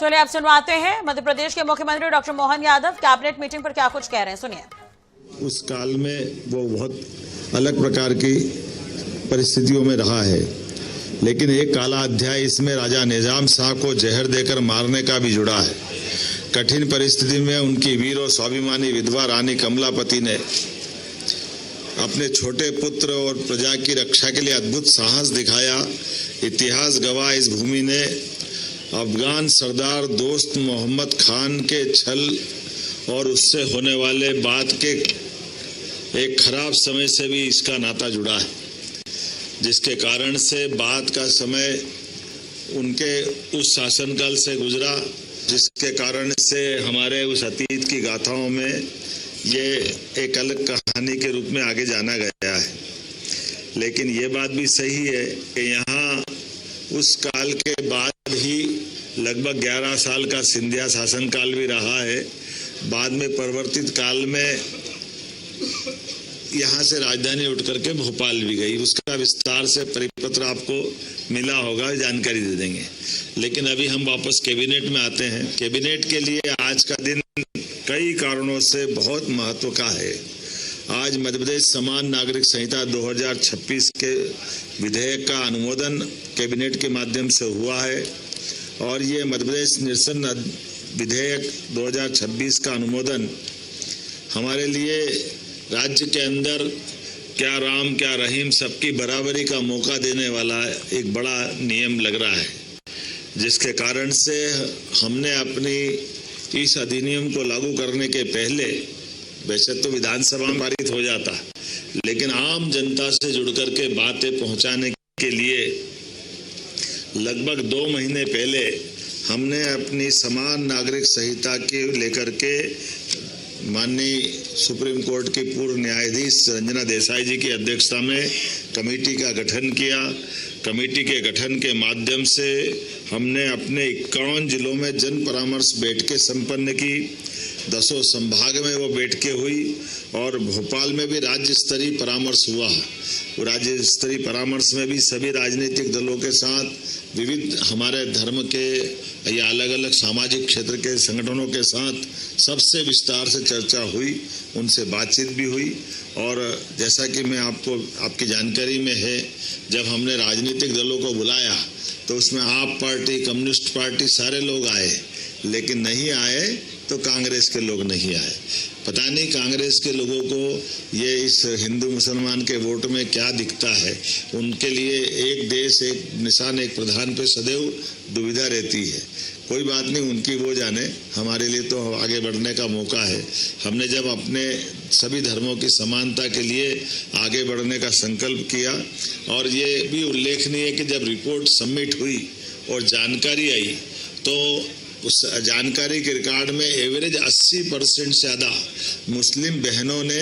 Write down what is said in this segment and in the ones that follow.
चलिए अब सुनवाते हैं मध्य प्रदेश के मुख्यमंत्री doctor Mohan Yadav cabinet meeting पर क्या कुछ कह रहे हैं, सुनिए। उस काल में वो बहुत अलग प्रकार की परिस्थितियों में रहा है, लेकिन एक काला अध्याय इसमें राजा निजाम शाह को जहर देकर मारने का भी जुड़ा है। कठिन परिस्थिति में उनकी वीर और स्वाभिमानी विधवा रानी कमलापति ने अपने छोटे पुत्र और प्रजा की रक्षा के लिए अद्भुत साहस दिखाया। इतिहास गवाह इस भूमि ने अफगान सरदार दोस्त मोहम्मद खान के छल और उससे होने वाले बाद के एक खराब समय से भी इसका नाता जुड़ा है, जिसके कारण से बाद का समय उनके उस शासनकाल से गुजरा, जिसके कारण से हमारे उस अतीत की गाथाओं में ये एक अलग कहानी के रूप में आगे जाना गया है। लेकिन ये बात भी सही है कि यहाँ उस काल के बाद ही लगभग 11 साल का सिंधिया शासनकाल भी रहा है। बाद में परिवर्तित काल में यहाँ से राजधानी उठ करके भोपाल भी गई। उसका विस्तार से परिपत्र आपको मिला होगा, जानकारी दे देंगे। लेकिन अभी हम वापस कैबिनेट में आते हैं। कैबिनेट के लिए आज का दिन कई कारणों से बहुत महत्व का है। आज मध्य प्रदेश समान नागरिक संहिता 2026 के विधेयक का अनुमोदन कैबिनेट के माध्यम से हुआ है और ये मध्य प्रदेश निरसन विधेयक 2026 का अनुमोदन हमारे लिए राज्य के अंदर क्या राम क्या रहीम सबकी बराबरी का मौका देने वाला एक बड़ा नियम लग रहा है, जिसके कारण से हमने अपनी इस अधिनियम को लागू करने के पहले वैसे तो विधानसभा में पारित हो जाता, लेकिन आम जनता से जुड़ करके बातें पहुंचाने के लिए लगभग 2 महीने पहले हमने अपनी समान नागरिक संहिता के लेकर के माननीय सुप्रीम कोर्ट की पूर्व न्यायाधीश रंजना देसाई जी की अध्यक्षता में कमेटी का गठन किया। कमेटी के गठन के माध्यम से हमने अपने 51 जिलों में जन परामर्श बैठकें संपन्न की। 10 संभाग में वो बैठकें हुई और भोपाल में भी राज्य स्तरीय परामर्श हुआ। वो राज्य स्तरीय परामर्श में भी सभी राजनीतिक दलों के साथ, विविध हमारे धर्म के या अलग अलग सामाजिक क्षेत्र के संगठनों के साथ सबसे विस्तार से चर्चा हुई, उनसे बातचीत भी हुई। और जैसा कि मैं आपकी जानकारी में है, जब हमने राजनीतिक दलों को बुलाया तो उसमें आप पार्टी, कम्युनिस्ट पार्टी सारे लोग आए, लेकिन नहीं आए तो कांग्रेस के लोग नहीं आए। पता नहीं कांग्रेस के लोगों को ये इस हिंदू मुसलमान के वोट में क्या दिखता है। उनके लिए एक देश एक निशान एक प्रधान पे सदैव दुविधा रहती है। कोई बात नहीं, उनकी वो जाने, हमारे लिए तो आगे बढ़ने का मौका है। हमने जब अपने सभी धर्मों की समानता के लिए आगे बढ़ने का संकल्प किया, और ये भी उल्लेखनीय है कि जब रिपोर्ट सबमिट हुई और जानकारी आई तो उस जानकारी के रिकॉर्ड में एवरेज 80% से ज़्यादा मुस्लिम बहनों ने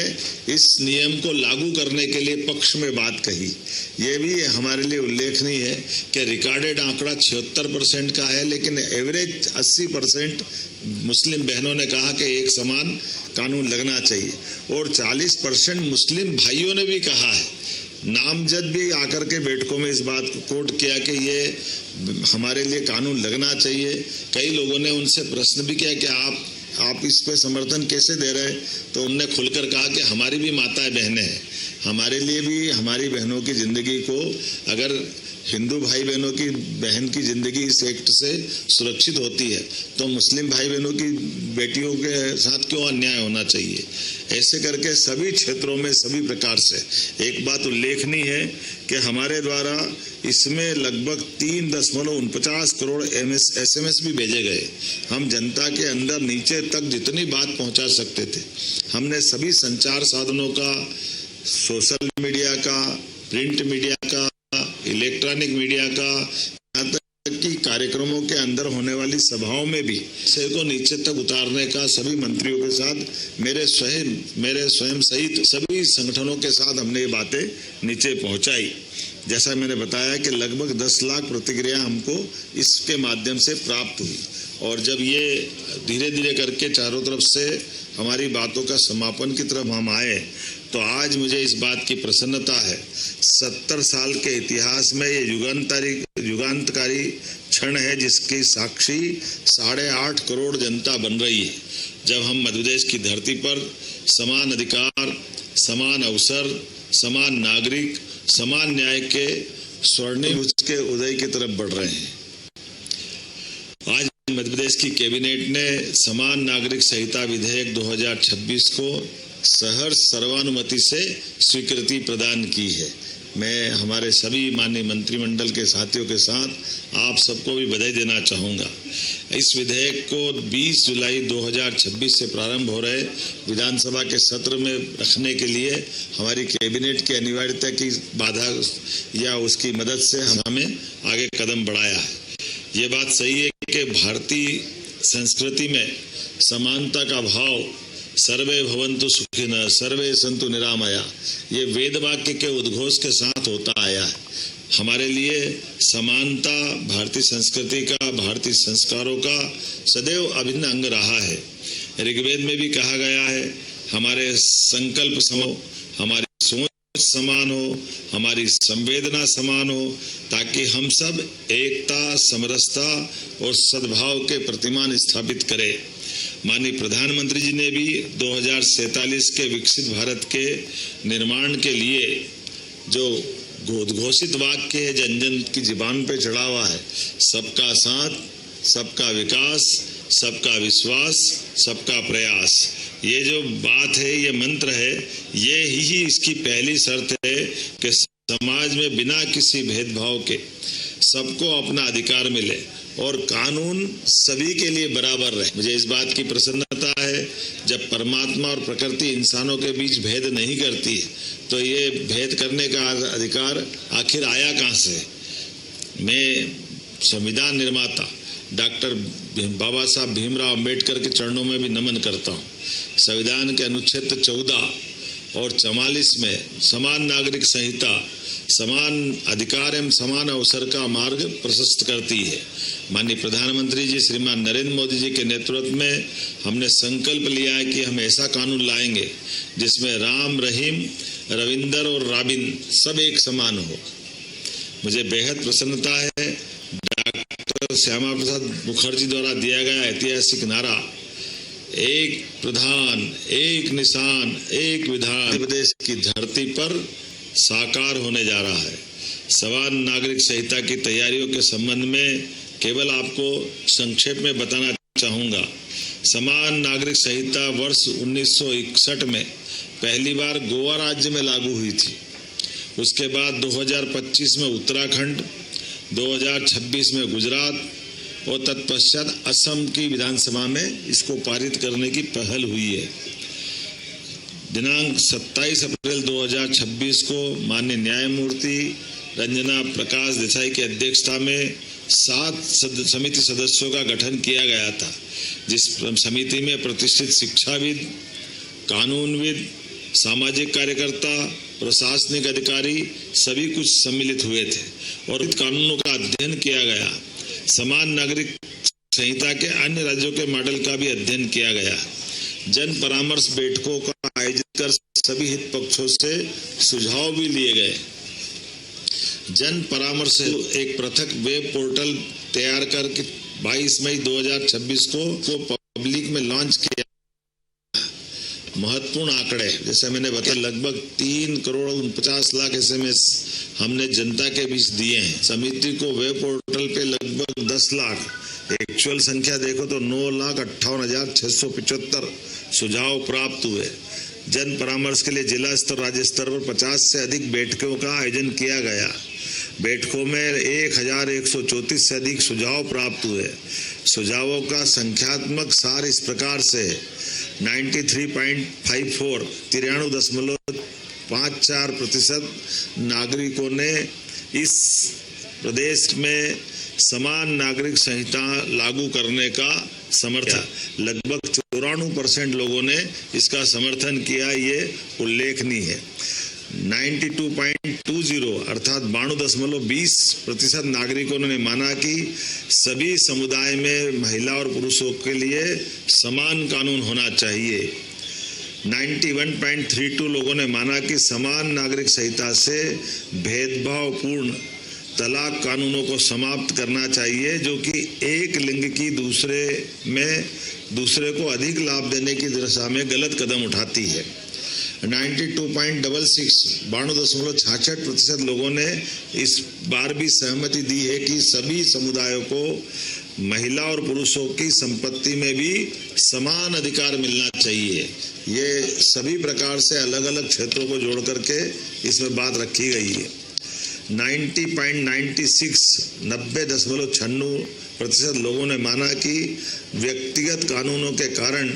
इस नियम को लागू करने के लिए पक्ष में बात कही। ये भी हमारे लिए उल्लेखनीय है कि रिकॉर्डेड आंकड़ा 76% का है, लेकिन एवरेज 80% मुस्लिम बहनों ने कहा कि एक समान कानून लगना चाहिए, और 40% मुस्लिम भाइयों ने भी कहा है। नामजद भी आकर के बैठकों में इस बात को कोट किया कि ये हमारे लिए कानून लगना चाहिए। कई लोगों ने उनसे प्रश्न भी किया कि आप इस पे समर्थन कैसे दे रहे हैं, तो उनने खुलकर कहा कि हमारी भी माताएं बहनें हैं, हमारे लिए भी हमारी बहनों की जिंदगी को, अगर हिंदू भाई बहनों की बहन की जिंदगी इस एक्ट से सुरक्षित होती है तो मुस्लिम भाई बहनों की बेटियों के साथ क्यों अन्याय होना चाहिए। ऐसे करके सभी क्षेत्रों में सभी प्रकार से एक बात उल्लेखनीय है कि हमारे द्वारा इसमें लगभग 3.49 करोड़ SMS भी भेजे गए। हम जनता के अंदर नीचे तक जितनी बात पहुंचा सकते थे, हमने सभी संचार साधनों का, सोशल मीडिया का, प्रिंट मीडिया का, इलेक्ट्रॉनिक मीडिया का, यहाँ तक कि कार्यक्रमों के अंदर होने वाली सभाओं में भी इसे को नीचे तक उतारने का सभी मंत्रियों के साथ, मेरे स्वयं सहित सभी संगठनों के साथ हमने ये बातें नीचे पहुंचाई। जैसा मैंने बताया कि लगभग 10 लाख प्रतिक्रिया हमको इसके माध्यम से प्राप्त हुई, और जब ये धीरे धीरे करके चारों तरफ से हमारी बातों का समापन की तरफ हम आए तो आज मुझे इस बात की प्रसन्नता है, 70 साल के इतिहास में ये युगांतकारी क्षण है जिसकी साक्षी 8.5 करोड़ जनता बन रही है, जब हम मध्य प्रदेश की धरती पर समान अधिकार, समान अवसर, समान नागरिक, समान न्याय के स्वर्णिम युग के उदय की तरफ बढ़ रहे हैं। आज मध्य प्रदेश की कैबिनेट ने समान नागरिक संहिता विधेयक 2026 को सहर्ष सर्वानुमति से स्वीकृति प्रदान की है। मैं हमारे सभी माननीय मंत्रिमंडल के साथियों के साथ आप सबको भी बधाई देना चाहूँगा। इस विधेयक को 20 जुलाई 2026 से प्रारंभ हो रहे विधानसभा के सत्र में रखने के लिए हमारी कैबिनेट की अनिवार्यता की बाधा या उसकी मदद से हमें आगे कदम बढ़ाया है। ये बात सही है कि भारतीय संस्कृति में समानता का भाव सर्वे भवन्तु सुखिनः सर्वे सन्तु निरामया ये वेद वाक्य के उद्घोष के साथ होता आया है। हमारे लिए समानता भारतीय संस्कृति का, भारतीय संस्कारों का सदैव अभिन्न अंग रहा है। ऋग्वेद में भी कहा गया है, हमारे संकल्प सम हो, हमारी सोच समान हो, हमारी संवेदना समान हो, ताकि हम सब एकता, समरसता और सद्भाव के प्रतिमान स्थापित करें। माननीय प्रधानमंत्री जी ने भी 2047 के विकसित भारत के निर्माण के लिए जो उद्घोषित वाक्य है जन जन की जुबान पे चढ़ा हुआ है, सबका साथ, सबका विकास, सबका विश्वास, सबका प्रयास, ये जो बात है, ये मंत्र है, ये ही इसकी पहली शर्त है कि समाज में बिना किसी भेदभाव के सबको अपना अधिकार मिले और कानून सभी के लिए बराबर रहे। मुझे इस बात की प्रसन्नता है, जब परमात्मा और प्रकृति इंसानों के बीच भेद नहीं करती है तो ये भेद करने का अधिकार आखिर आया कहाँ से। मैं संविधान निर्माता डॉक्टर बाबा साहब भीमराव अम्बेडकर के चरणों में भी नमन करता हूँ। संविधान के अनुच्छेद 14 और 44 में समान नागरिक संहिता समान अधिकार एवं समान अवसर का मार्ग प्रशस्त करती है। माननीय प्रधानमंत्री जी श्रीमान नरेंद्र मोदी जी के नेतृत्व में हमने संकल्प लिया है कि हम ऐसा कानून लाएंगे जिसमें राम, रहीम, रविंदर और राबिन सब एक समान हो। मुझे बेहद प्रसन्नता है, डॉक्टर श्यामा प्रसाद मुखर्जी द्वारा दिया गया ऐतिहासिक नारा एक प्रधान, एक निशान, एक विधान मध्य प्रदेश की धरती पर साकार होने जा रहा है। समान नागरिक संहिता की तैयारियों के संबंध में केवल आपको संक्षेप में बताना चाहूँगा। समान नागरिक संहिता वर्ष 1961 में पहली बार गोवा राज्य में लागू हुई थी। उसके बाद 2025 में उत्तराखंड, 2026 में गुजरात और तत्पश्चात असम की विधानसभा में इसको पारित करने की पहल हुई है। दिनांक 27 अप्रैल 2026 को माननीय न्यायमूर्ति रंजना प्रकाश देसाई की अध्यक्षता में 7 समिति सदस्यों का गठन किया गया था, जिस समिति में प्रतिष्ठित शिक्षाविद, कानूनविद, सामाजिक कार्यकर्ता, प्रशासनिक अधिकारी सभी कुछ सम्मिलित हुए थे और इन कानूनों का अध्ययन किया गया। समान नागरिक संहिता के अन्य राज्यों के मॉडल का भी अध्ययन किया गया। जन परामर्श बैठकों का आयोजित कर सभी हित पक्षों से सुझाव भी लिए गए। जन परामर्श एक पृथक वेब पोर्टल तैयार करके 22 मई 2026 को पब्लिक में लॉन्च किया। महत्वपूर्ण आंकड़े जैसे मैंने बताया, लगभग 3 करोड़ 49 लाख SMS हमने जनता के बीच दिए हैं। समिति को वेब पोर्टल पे लगभग 10 लाख, एक्चुअल संख्या देखो तो 9,58,675 सुझाव प्राप्त हुए। जन परामर्श के लिए जिला स्तर, राज्य स्तर पर 50 से अधिक बैठकों का आयोजन किया गया। बैठकों में 1,134 से अधिक सुझाव प्राप्त हुए। सुझावों का संख्यात्मक सार इस प्रकार से 93.54 93.54% नागरिकों ने इस प्रदेश में समान नागरिक संहिता लागू करने का समर्थन, लगभग 94% लोगों ने इसका समर्थन किया। ये उल्लेखनीय है। 92.20 अर्थात 92.20% नागरिकों ने माना कि सभी समुदाय में महिला और पुरुषों के लिए समान कानून होना चाहिए। 91.32 लोगों ने माना कि समान नागरिक संहिता से भेदभावपूर्ण तलाक कानूनों को समाप्त करना चाहिए, जो कि एक लिंग की दूसरे को अधिक लाभ देने की दिशा में गलत कदम उठाती है। 92.66% लोगों ने इस बार भी सहमति दी है कि सभी समुदायों को महिला और पुरुषों की संपत्ति में भी समान अधिकार मिलना चाहिए। ये सभी प्रकार से अलग अलग क्षेत्रों को जोड़ करके इसमें बात रखी गई है। 90.96% लोगों ने माना कि व्यक्तिगत कानूनों के कारण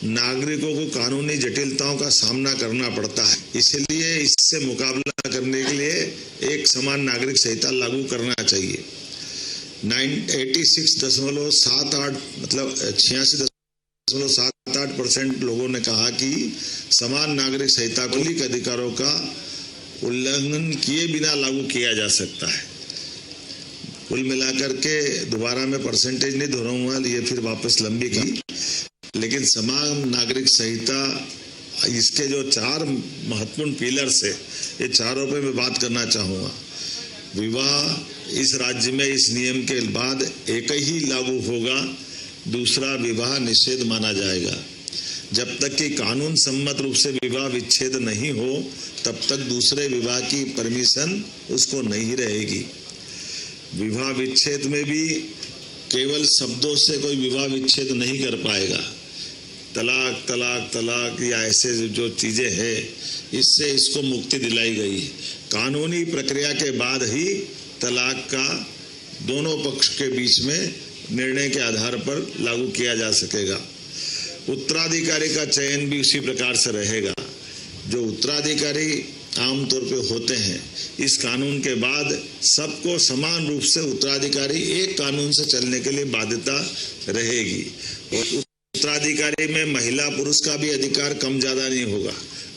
नागरिकों को कानूनी जटिलताओं का सामना करना पड़ता है, इसलिए इससे मुकाबला करने के लिए एक समान नागरिक संहिता लागू करना चाहिए। 86.78% लोगों ने कहा कि समान नागरिक संहिता को मौलिक अधिकारों का उल्लंघन किए बिना लागू किया जा सकता है। कुल मिलाकर के दोबारा मैं परसेंटेज नहीं दोहराऊंगा, ये फिर वापस लंबी की, लेकिन समान नागरिक संहिता इसके जो 4 महत्वपूर्ण पिलर्स है, ये चारों पे मैं बात करना चाहूंगा। विवाह इस राज्य में इस नियम के बाद एक ही लागू होगा, दूसरा विवाह निषेध माना जाएगा। जब तक कि कानून सम्मत रूप से विवाह विच्छेद नहीं हो, तब तक दूसरे विवाह की परमिशन उसको नहीं रहेगी। विवाह विच्छेद में भी केवल शब्दों से कोई विवाह विच्छेद नहीं कर पाएगा। तलाक तलाक तलाक या ऐसे जो चीजें हैं, इससे इसको मुक्ति दिलाई गई है। कानूनी प्रक्रिया के बाद ही तलाक का दोनों पक्ष के बीच में निर्णय के आधार पर लागू किया जा सकेगा। उत्तराधिकारी का चयन भी उसी प्रकार से रहेगा। जो उत्तराधिकारी आमतौर पे होते हैं, इस कानून के बाद सबको समान रूप से उत्तराधिकारी एक कानून से चलने के लिए बाध्यता रहेगी। और उत्तराधिकारी में महिला पुरुष का भी अधिकार कम ज्यादा नहीं होगा,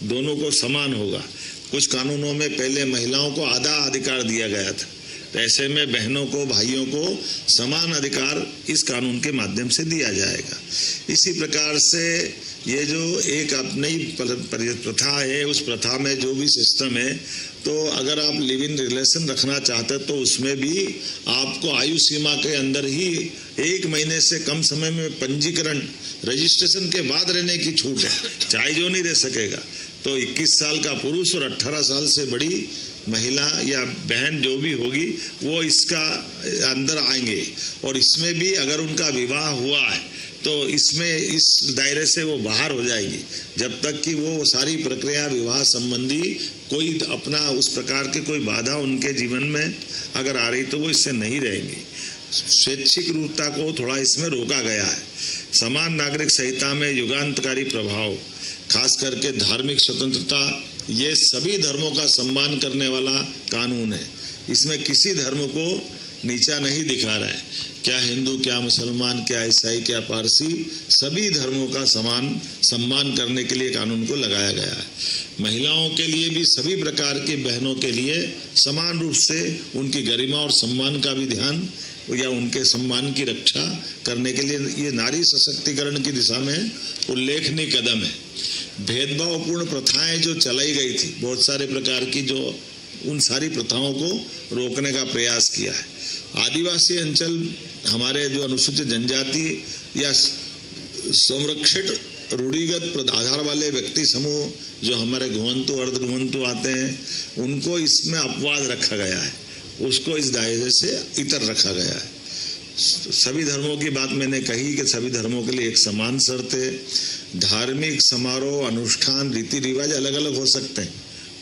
दोनों को समान होगा। कुछ कानूनों में पहले महिलाओं को आधा अधिकार दिया गया था, तो ऐसे में बहनों को भाइयों को समान अधिकार इस कानून के माध्यम से दिया जाएगा। इसी प्रकार से ये जो एक नई प्रथा है, उस प्रथा में जो भी सिस्टम है, तो अगर आप लिव इन रिलेशन रखना चाहते तो उसमें भी आपको आयु सीमा के अंदर ही 1 महीने से कम समय में पंजीकरण रजिस्ट्रेशन के बाद रहने की छूट है, चाहे जो नहीं रह सकेगा। तो 21 साल का पुरुष और 18 साल से बड़ी महिला या बहन जो भी होगी वो इसका अंदर आएंगे। और इसमें भी अगर उनका विवाह हुआ है तो इसमें इस दायरे से वो बाहर हो जाएगी, जब तक कि वो सारी प्रक्रिया विवाह संबंधी कोई अपना उस प्रकार की कोई बाधा उनके जीवन में अगर आ रही तो वो इससे नहीं रहेंगी। स्वैच्छिक रूपता को थोड़ा इसमें रोका गया है। समान नागरिक संहिता में युगांतकारी प्रभाव, खास करके धार्मिक स्वतंत्रता, ये सभी धर्मों का सम्मान करने वाला कानून है। इसमें किसी धर्म को नीचा नहीं दिखा रहा है, क्या हिंदू, क्या मुसलमान, क्या ईसाई, क्या पारसी, सभी धर्मों का समान सम्मान करने के लिए कानून को लगाया गया है। महिलाओं के लिए भी, सभी प्रकार की बहनों के लिए समान रूप से उनकी गरिमा और सम्मान का भी ध्यान या उनके सम्मान की रक्षा करने के लिए ये नारी सशक्तिकरण की दिशा में उल्लेखनीय कदम है। भेदभावपूर्ण प्रथाएं जो चलाई गई थी, बहुत सारे प्रकार की, जो उन सारी प्रथाओं को रोकने का प्रयास किया है। आदिवासी अंचल, हमारे जो अनुसूचित जनजाति या संरक्षित रूढ़िगत आधार वाले व्यक्ति समूह जो हमारे घुमंतु अर्धघुमंतु आते हैं, उनको इसमें अपवाद रखा गया है, उसको इस दायरे से इतर रखा गया है। सभी धर्मों की बात मैंने कही कि सभी धर्मों के लिए एक समान शर्त है। धार्मिक समारोह, अनुष्ठान, रीति रिवाज अलग अलग हो सकते हैं,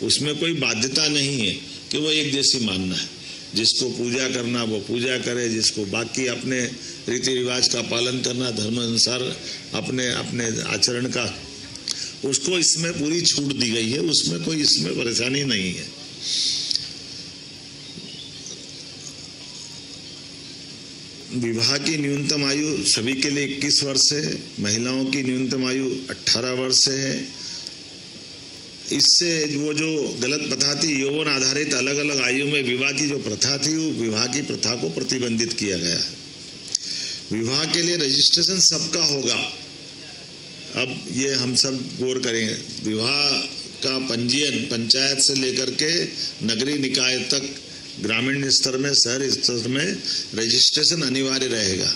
उसमें कोई बाध्यता नहीं है कि वो एक जैसी मानना है। जिसको पूजा करना वो पूजा करे, जिसको बाकी अपने रीति रिवाज का पालन करना, धर्म अनुसार अपने अपने आचरण का, उसको इसमें पूरी छूट दी गई है, उसमें कोई इसमें परेशानी नहीं है। विवाह की न्यूनतम आयु सभी के लिए 21 वर्ष है, महिलाओं की न्यूनतम आयु 18 वर्ष है। इससे वो जो गलत प्रथा थी, यौवन आधारित अलग अलग आयु में विवाह की जो प्रथा थी, वो विवाह की प्रथा को प्रतिबंधित किया गया है। विवाह के लिए रजिस्ट्रेशन सबका होगा। अब ये हम सब गौर करेंगे, विवाह का पंजीयन पंचायत से लेकर के नगरीय निकाय तक, ग्रामीण स्तर में, शहरी स्तर में रजिस्ट्रेशन अनिवार्य रहेगा।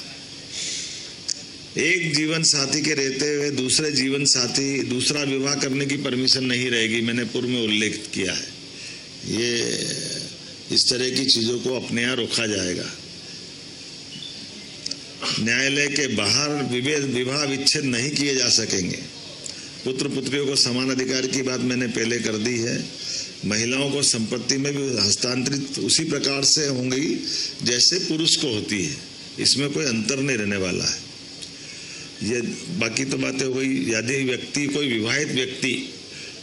एक जीवन साथी के रहते हुए दूसरे जीवन साथी दूसरा विवाह करने की परमिशन नहीं रहेगी। मैंने पूर्व में उल्लेख किया है, ये इस तरह की चीजों को अपने यहाँ रोका जाएगा। न्यायालय के बाहर विवाह विच्छेद नहीं किए जा सकेंगे। पुत्र पुत्रियों को समान अधिकार की बात मैंने पहले कर दी है। महिलाओं को संपत्ति में भी हस्तांतरित उसी प्रकार से होंगी जैसे पुरुष को होती है, इसमें कोई अंतर नहीं रहने वाला है। ये बाकी तो बातें हो गई। यदि कोई विवाहित व्यक्ति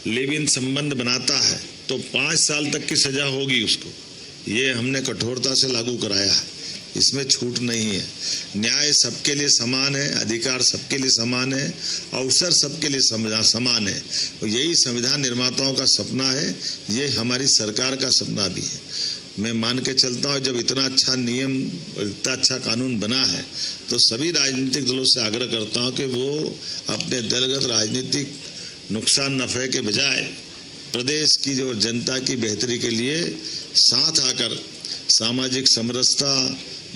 लिव इन संबंध बनाता है तो 5 साल तक की सजा होगी उसको। ये हमने कठोरता से लागू कराया है, इसमें छूट नहीं है। न्याय सबके लिए समान है, अधिकार सबके लिए समान है, अवसर सबके लिए समान है। यही संविधान निर्माताओं का सपना है, ये हमारी सरकार का सपना भी है। मैं मान के चलता हूँ जब इतना अच्छा नियम, इतना अच्छा कानून बना है तो सभी राजनीतिक दलों से आग्रह करता हूँ कि वो अपने दलगत राजनीतिक नुकसान नफे के बजाय प्रदेश की जो जनता की बेहतरी के लिए साथ आकर सामाजिक समरसता,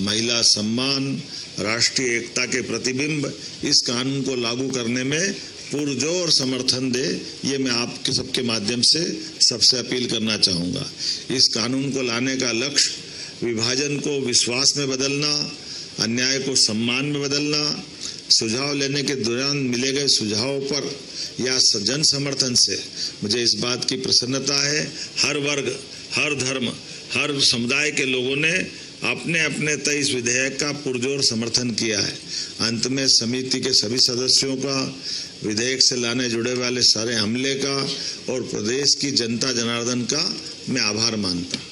महिला सम्मान, राष्ट्रीय एकता के प्रतिबिंब इस कानून को लागू करने में पुरजोर समर्थन दे, ये मैं आपके सबके माध्यम से सबसे अपील करना चाहूँगा। इस कानून को लाने का लक्ष्य विभाजन को विश्वास में बदलना, अन्याय को सम्मान में बदलना, सुझाव लेने के दौरान मिले गए सुझावों पर या जन समर्थन से मुझे इस बात की प्रसन्नता है, हर वर्ग, हर धर्म, हर समुदाय के लोगों ने अपने अपने तय इस विधेयक का पुरजोर समर्थन किया है। अंत में समिति के सभी सदस्यों का, विधेयक से लाने जुड़े वाले सारे हमले का और प्रदेश की जनता जनार्दन का मैं आभार मानता हूँ।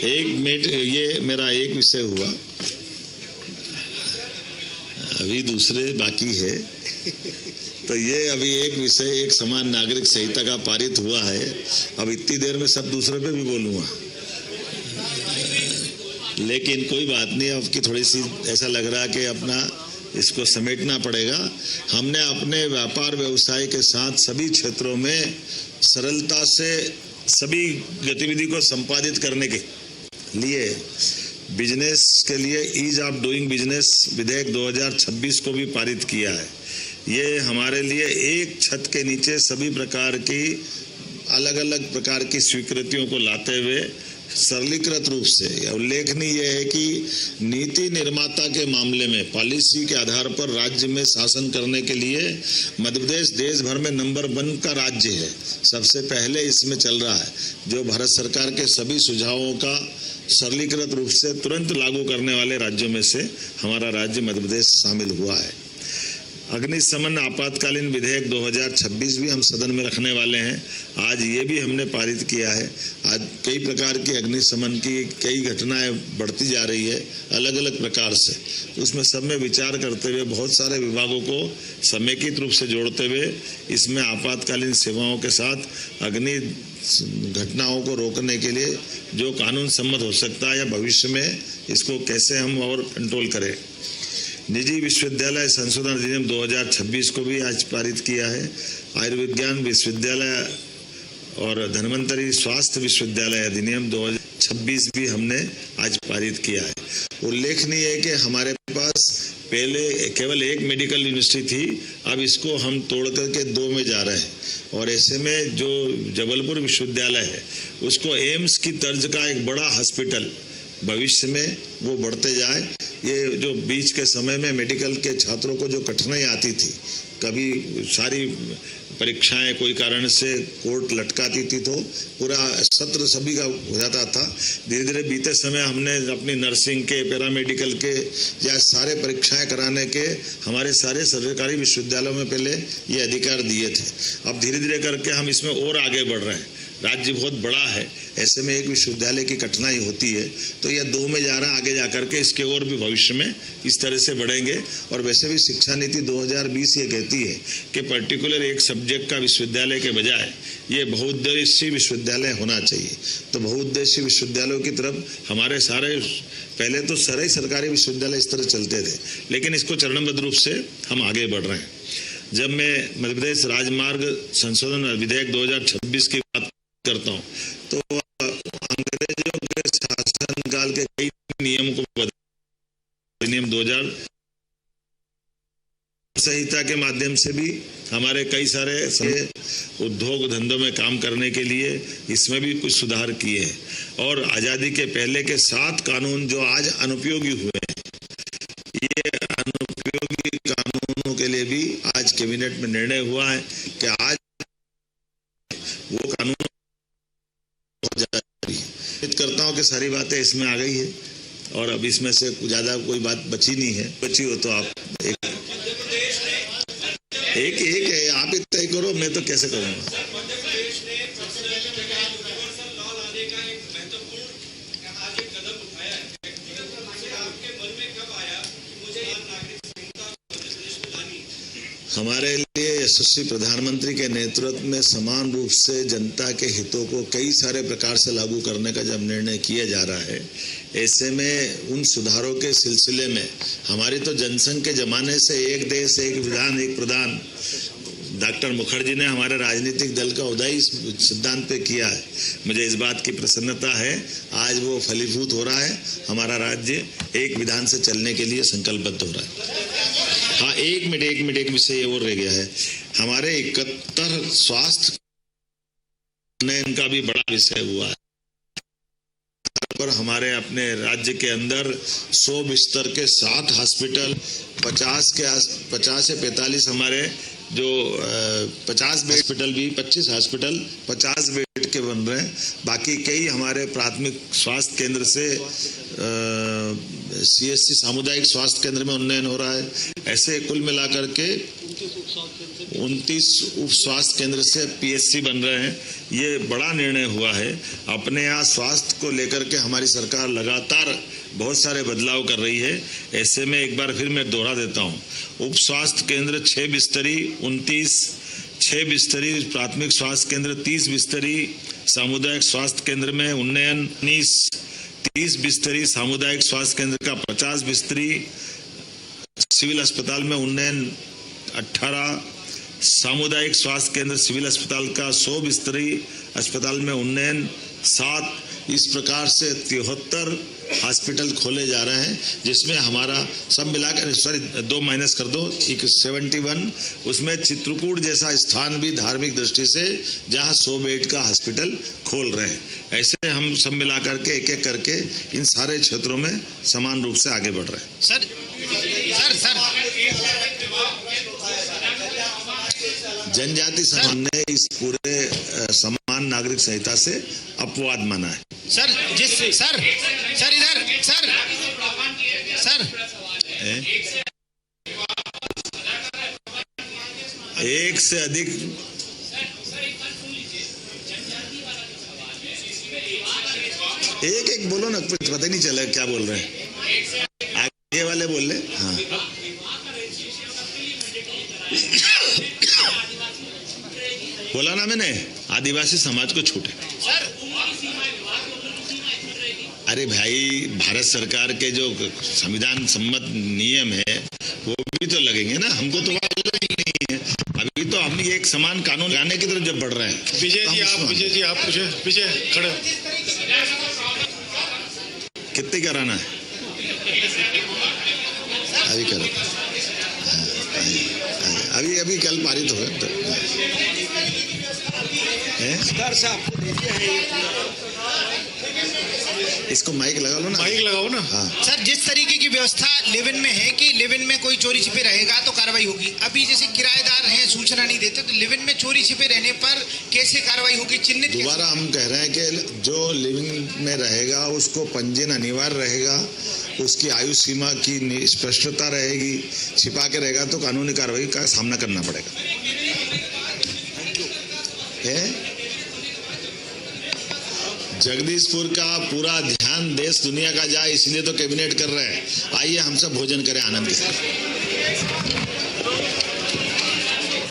एक मिनट, ये मेरा एक विषय हुआ, अभी दूसरे बाकी है। तो ये अभी एक विषय, एक समान नागरिक संहिता का पारित हुआ है। अब इतनी देर में सब दूसरे पे भी बोलूंगा, लेकिन कोई बात नहीं। अब की थोड़ी सी ऐसा लग रहा है कि अपना इसको समेटना पड़ेगा। हमने अपने व्यापार व्यवसाय के साथ सभी क्षेत्रों में सरलता से सभी गतिविधि को संपादित करने के लिए बिजनेस के लिए ईज ऑफ डूइंग बिजनेस विधेयक 2026 को भी पारित किया है। ये हमारे लिए एक छत के नीचे सभी प्रकार की अलग अलग प्रकार की स्वीकृतियों को लाते हुए सरलीकृत रूप से उल्लेखनीय यह है कि नीति निर्माता के मामले में पॉलिसी के आधार पर राज्य में शासन करने के लिए मध्य प्रदेश देश भर में नंबर 1 का राज्य है। सबसे पहले इसमें चल रहा है, जो भारत सरकार के सभी सुझावों का सरलीकृत रूप से तुरंत लागू करने वाले राज्यों में से हमारा राज्य मध्य प्रदेश शामिल हुआ है। अग्निशमन आपातकालीन विधेयक 2026 भी हम सदन में रखने वाले हैं। आज ये भी हमने पारित किया है। आज कई प्रकार की अग्निशमन की कई घटनाएं बढ़ती जा रही है अलग अलग प्रकार से, उसमें सब में विचार करते हुए बहुत सारे विभागों को समेकित रूप से जोड़ते हुए इसमें आपातकालीन सेवाओं के साथ अग्नि घटनाओं को रोकने के लिए जो कानून सम्मत हो सकता है या भविष्य में इसको कैसे हम और कंट्रोल करें। निजी विश्वविद्यालय संशोधन अधिनियम 2026 को भी आज पारित किया है। आयुर्विज्ञान विश्वविद्यालय और धन्वंतरी स्वास्थ्य विश्वविद्यालय अधिनियम 2026 भी हमने आज पारित किया है। उल्लेखनीय है कि हमारे पास पहले केवल एक मेडिकल यूनिवर्सिटी थी, अब इसको हम तोड़ करके 2 में जा रहे हैं। और ऐसे में जो जबलपुर विश्वविद्यालय है उसको एम्स की तर्ज का एक बड़ा हॉस्पिटल भविष्य में वो बढ़ते जाए। ये जो बीच के समय में मेडिकल के छात्रों को जो कठिनाई आती थी, कभी सारी परीक्षाएं कोई कारण से कोर्ट लटकाती थी तो पूरा सत्र सभी का हो जाता था। धीरे धीरे बीते समय हमने अपनी नर्सिंग के, पैरामेडिकल के या सारे परीक्षाएं कराने के हमारे सारे सरकारी विश्वविद्यालयों में पहले ये अधिकार दिए थे। अब धीरे धीरे करके हम इसमें और आगे बढ़ रहे हैं। राज्य बहुत बड़ा है, ऐसे में एक विश्वविद्यालय की कठिनाई होती है, तो यह 2 में जा रहा, आगे जाकर के इसके और भी भविष्य में इस तरह से बढ़ेंगे। और वैसे भी शिक्षा नीति 2020 ये कहती है कि पर्टिकुलर एक सब्जेक्ट का विश्वविद्यालय के बजाय ये बहुउद्देशीय विश्वविद्यालय होना चाहिए। तो बहुउद्देशीय विश्वविद्यालयों की तरफ हमारे सारे, पहले तो सारे सरकारी विश्वविद्यालय इस तरह चलते थे, लेकिन इसको चरणबद्ध रूप से हम आगे बढ़ रहे हैं। जब मैं मध्य प्रदेश राजमार्ग संशोधन विधेयक 2026 की बात करता हूं, तो अंग्रेजों के शासनकाल के कई नियम को बदल, नियम 2000 संहिता के माध्यम से भी हमारे कई सारे उद्योग धंधों में काम करने के लिए इसमें भी कुछ सुधार किए हैं। और आजादी के पहले के 7 कानून जो आज अनुपयोगी हुए हैं, ये अनुपयोगी कानूनों के लिए भी आज कैबिनेट में निर्णय हुआ है कि आज वो कानून बहुत जरूरी है। उम्मीद करता हूं कि सारी बातें इसमें आ गई है और अब इसमें से ज्यादा कोई बात बची नहीं है। बची हो तो आप एक है, आप ही तय करो, मैं तो कैसे करूंगा। हमारे लिए यशस्वी प्रधानमंत्री के नेतृत्व में समान रूप से जनता के हितों को कई सारे प्रकार से लागू करने का जब निर्णय किया जा रहा है, ऐसे में उन सुधारों के सिलसिले में हमारी तो जनसंघ के जमाने से एक देश एक विधान एक प्रधान डॉक्टर मुखर्जी ने हमारे राजनीतिक दल का उदय इस सिद्धांत पे किया है। मुझे इस बात की प्रसन्नता है, आज वो फलीभूत हो रहा है। हमारा राज्य एक विधान से चलने के लिए संकल्पबद्ध हो रहा है। हाँ, एक मिनट विषय और रह गया है। हमारे 71 स्वास्थ्य उन्नयन का भी बड़ा विषय हुआ है। पर हमारे अपने राज्य के अंदर 100 बिस्तर के 7 हॉस्पिटल, 50 से 45 हमारे जो 50 बेड हॉस्पिटल भी 25 हॉस्पिटल 50 बेड के बन रहे हैं। बाकी कई हमारे प्राथमिक स्वास्थ्य केंद्र से CSC सामुदायिक स्वास्थ्य केंद्र में उन्नयन हो रहा है। ऐसे कुल मिलाकर के 29 उप स्वास्थ्य केंद्र से PSC बन रहे हैं। ये बड़ा निर्णय हुआ है। अपने यहाँ स्वास्थ्य को लेकर के हमारी सरकार लगातार बहुत सारे बदलाव कर रही है। ऐसे में एक बार फिर मैं दोहरा देता हूँ, उप स्वास्थ्य केंद्र 6 बिस्तरी 29, 6 बिस्तरी प्राथमिक स्वास्थ्य केंद्र 30 बिस्तरी, सामुदायिक स्वास्थ्य केंद्र में उन्नयन 30 बिस्तरी, सामुदायिक स्वास्थ्य केंद्र का 50 बिस्तरी, सिविल अस्पताल में उन्नयन 18, सामुदायिक स्वास्थ्य केंद्र सिविल अस्पताल का 100 बिस्तरी, अस्पताल में उन्नयन 7। इस प्रकार से 73 हॉस्पिटल खोले जा रहे हैं, जिसमें हमारा सब मिलाकर 2 माइनस कर दो 71, उसमें चित्रकूट जैसा स्थान भी धार्मिक दृष्टि से जहां 100 बेड का हॉस्पिटल खोल रहे हैं। ऐसे हम सब मिलाकर के एक एक करके इन सारे क्षेत्रों में समान रूप से आगे बढ़ रहे हैं। सर जनजाति समाज ने इस पूरे समान नागरिक संहिता से अपवाद माना है। सर एक से अधिक एक बोलो ना, कुछ पता नहीं चला क्या बोल रहे हैं। आगे वाले बोल ले। हाँ, बोला ना मैंने, आदिवासी समाज को छूट है। अरे भाई, भारत सरकार के जो संविधान सम्मत नियम है वो भी तो लगेंगे ना, हमको तो ही नहीं है। अभी तो हम एक समान कानून लाने की तरफ जब बढ़ रहे हैं। विजय जी आप पीछे खड़े। कितने कराना है? अभी करो, अभी कल पारित होगा। इसको माइक लगा लो ना। माइक लगाओ ना। हाँ। सर, जिस तरीके की व्यवस्था लिव इन में है कि लिव इन में कोई चोरी छिपे रहेगा तो कार्रवाई होगी, अभी जैसे किराएदार हैं सूचना नहीं देते, तो लिव इन में चोरी छिपे रहने पर कैसे कार्रवाई होगी? चिन्हित दोबारा हम कह रहे हैं कि जो लिविंग में रहेगा उसको पंजीयन अनिवार्य रहेगा, उसकी आयु सीमा की स्पष्टता रहेगी। छिपा के रहेगा तो कानूनी कार्रवाई का सामना करना पड़ेगा। जगदीशपुर का पूरा ध्यान देश दुनिया का जाए, इसलिए तो कैबिनेट कर रहे हैं। आइए हम सब भोजन करें आनंद के साथ।